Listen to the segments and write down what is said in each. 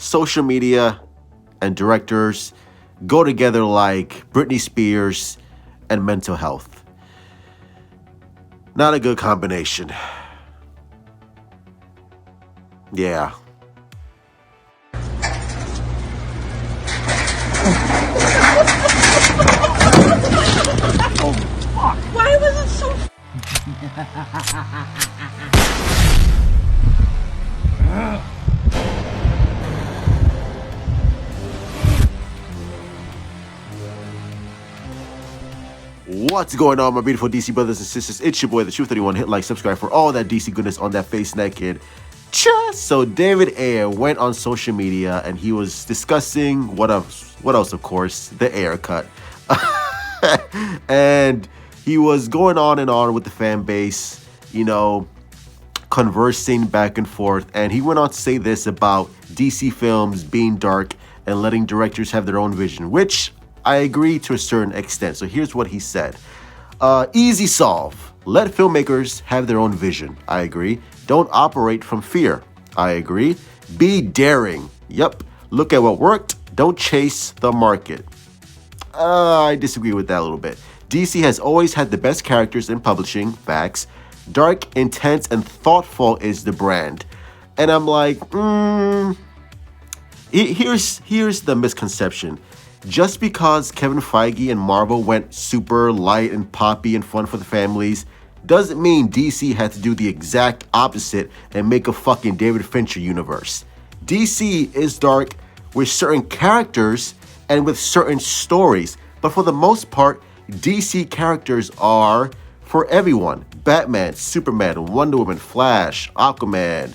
social media and directors go together like Britney Spears and mental health. Not a good combination. Yeah. Why was it so What's going on, my beautiful DC brothers and sisters? It's your boy, the Truth 31. Hit like, subscribe for all that DC goodness on that face naked. So David Ayer went on social media and he was discussing what else, of course, the Ayer cut. And he was going on and on with the fan base, conversing back and forth. And he went on to say this about DC films being dark and letting directors have their own vision, which I agree to a certain extent. So here's what he said. Easy solve. Let filmmakers have their own vision. I agree. Don't operate from fear. I agree. Be daring. Yep. Look at what worked. Don't chase the market. I disagree with that a little bit. DC has always had the best characters in publishing. Facts. Dark, intense, and thoughtful is the brand. And I'm like, here's the misconception. Just because Kevin Feige and Marvel went super light and poppy and fun for the families doesn't mean DC had to do the exact opposite and make a fucking David Fincher universe. DC is dark with certain characters and with certain stories, but for the most part, DC characters are for everyone. Batman, Superman, Wonder Woman, Flash, Aquaman,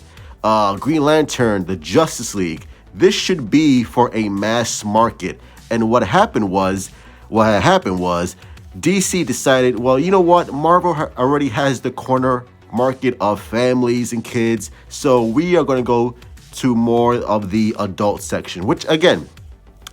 Green Lantern, the Justice League. This should be for a mass market. And what had happened was DC decided, well, you know what? Marvel already has the corner market of families and kids. So we are going to go to more of the adult section, which again,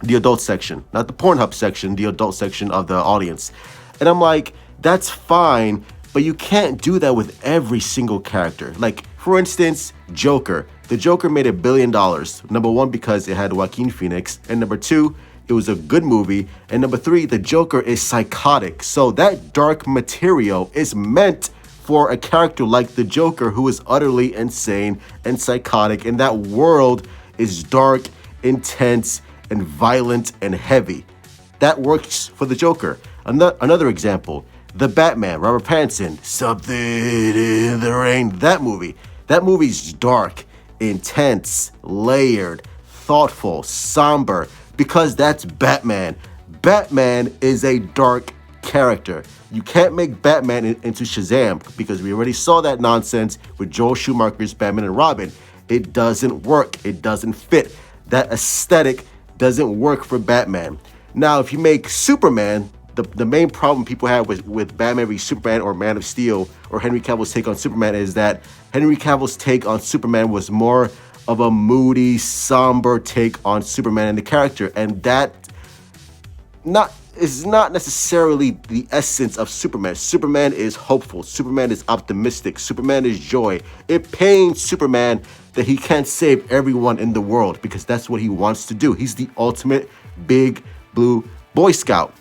the adult section, not the Pornhub section, the adult section of the audience. And I'm like, that's fine, but you can't do that with every single character. Like, for instance, Joker. The Joker made $1 billion. Number one, because it had Joaquin Phoenix. And number two, it was a good movie. And number three, the Joker is psychotic. So that dark material is meant for a character like the Joker, who is utterly insane and psychotic. And that world is dark, intense, and violent and heavy. That works for the Joker. Another example, the Batman, Robert Pattinson, Something in the Rain. That movie's dark, intense, layered, thoughtful, somber, because that's Batman. Batman is a dark character. You can't make Batman into Shazam, because we already saw that nonsense with Joel Schumacher's Batman and Robin. It doesn't work. It doesn't fit. That aesthetic doesn't work for Batman. Now, if you make Superman, the main problem people have with Batman v Superman or Man of Steel or Henry Cavill's take on Superman is that Henry Cavill's take on Superman was more of a moody, somber take on Superman and the character, and that is not necessarily the essence of Superman. Superman is hopeful. Superman is optimistic. Superman is joy. It pains Superman that he can't save everyone in the world, because that's what he wants to do. He's the ultimate big blue Boy Scout.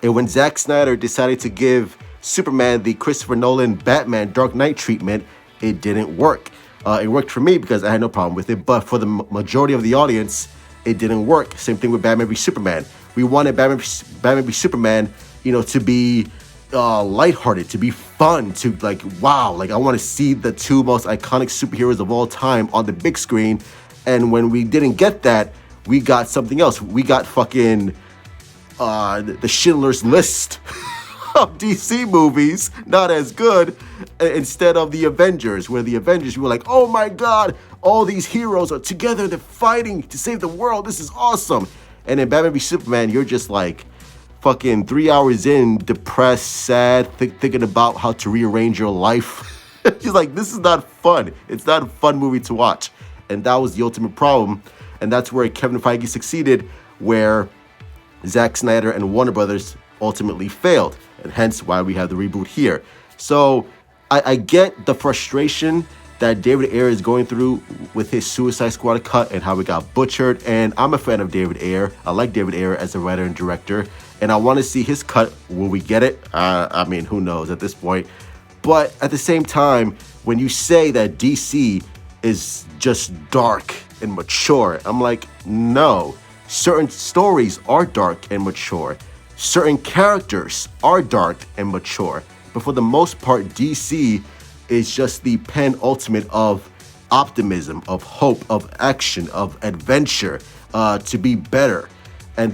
And when Zack Snyder decided to give Superman the Christopher Nolan Batman Dark Knight treatment, it didn't work. It worked for me because I had no problem with it, but for the majority of the audience, it didn't work. Same thing with Batman v Superman. We wanted Batman v Superman, to be lighthearted, to be fun, to wow, I want to see the two most iconic superheroes of all time on the big screen. And when we didn't get that, we got something else. We got fucking the Schindler's List of DC movies, not as good, instead of the Avengers, where the Avengers, we were like, oh my God, all these heroes are together, they're fighting to save the world, this is awesome. And in Batman v Superman, you're just like fucking 3 hours in, depressed, sad, thinking about how to rearrange your life. You're like, this is not fun. It's not a fun movie to watch. And that was the ultimate problem. And that's where Kevin Feige succeeded, where Zack Snyder and Warner Brothers ultimately failed, and hence why we have the reboot here. So I get the frustration that David Ayer is going through with his Suicide Squad cut and how it got butchered. And I'm a fan of David Ayer. I like David Ayer as a writer and director, and I want to see his cut. Will we get it? I mean, who knows at this point? But at the same time, when you say that DC is just dark and mature, I'm like, no. Certain stories are dark and mature. Certain characters are dark and mature. But for the most part, DC is just the penultimate of optimism, of hope, of action, of adventure, to be better. And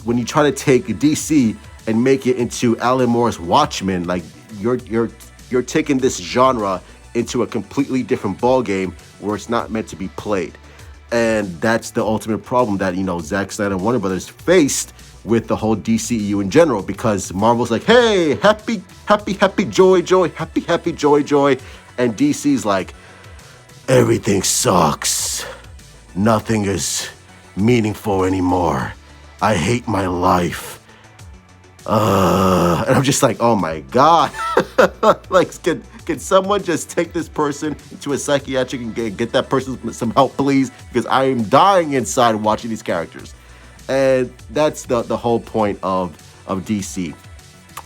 when you try to take DC and make it into Alan Moore's Watchmen, like you're taking this genre into a completely different ballgame where it's not meant to be played. And that's the ultimate problem that, Zack Snyder and Warner Brothers faced with the whole DCEU in general, because Marvel's like, hey, happy, joy, happy, joy. And DC's like, everything sucks. Nothing is meaningful anymore. I hate my life. And I'm just like, oh my God. Like, can someone just take this person to a psychiatric and get that person some help, please? Because I am dying inside watching these characters. And that's the whole point of DC.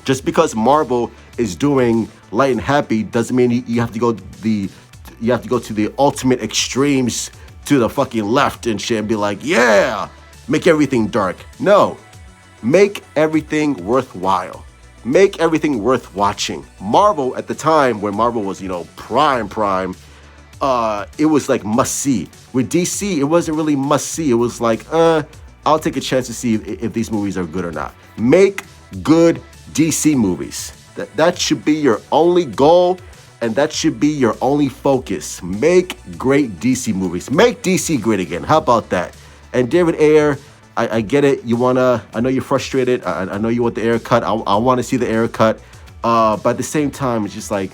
Just because Marvel is doing light and happy doesn't mean you have to go to the ultimate extremes to the fucking left and shit and be like, yeah, make everything dark. No, make everything worthwhile. Make everything worth watching. Marvel at the time when Marvel was, prime, it was like must see. With DC, it wasn't really must see. It was like, I'll take a chance to see if these movies are good or not. Make good DC movies. That should be your only goal, and that should be your only focus. Make great DC movies. Make DC great again. How about that? And David Ayer, I get it. I know you're frustrated. I know you want the Ayer cut. I want to see the Ayer cut. But at the same time, it's just like,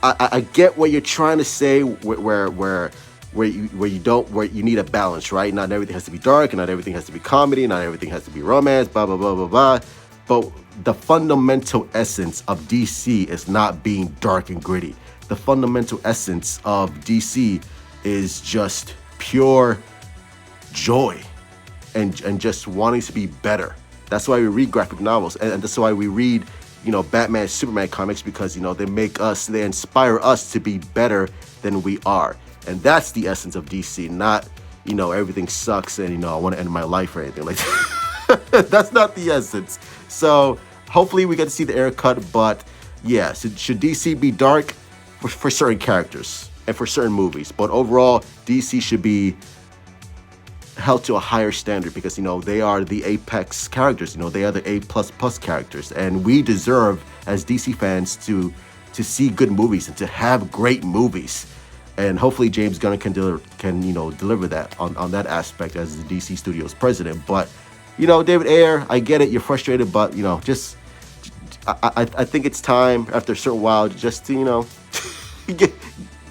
I get what you're trying to say, where you need a balance, right? Not everything has to be dark, and not everything has to be comedy, not everything has to be romance, blah, blah, blah, blah, blah. But the fundamental essence of DC is not being dark and gritty. The fundamental essence of DC is just pure joy and just wanting to be better. That's why we read graphic novels, and that's why we read, Batman, Superman comics, because, they inspire us to be better than we are. And that's the essence of DC, not, everything sucks and, I want to end my life or anything like that. That's not the essence. So hopefully we get to see the Ayer cut, but yeah, should DC be dark? For certain characters and for certain movies. But overall, DC should be held to a higher standard because, they are the apex characters. They are the A++ characters. And we deserve, as DC fans, to see good movies and to have great movies. And hopefully James Gunn can deliver that on that aspect as the DC Studios president. But, David Ayer, I get it. You're frustrated, but, I think it's time after a certain while just to,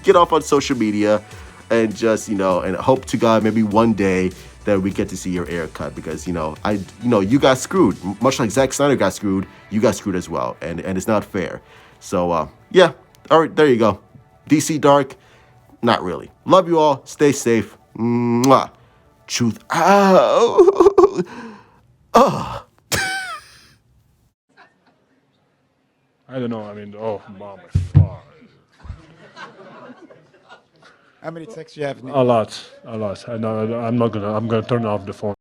get off on social media and just, and hope to God maybe one day that we get to see your Ayer cut because, you got screwed. Much like Zack Snyder got screwed, you got screwed as well. And it's not fair. So, yeah. All right, there you go. DC Dark. Not really. Love you all. Stay safe. Mwah. Truth out. Oh. I don't know. I mean, oh, mom, fuck. How many texts you have? A lot. I know. I'm gonna turn off the phone.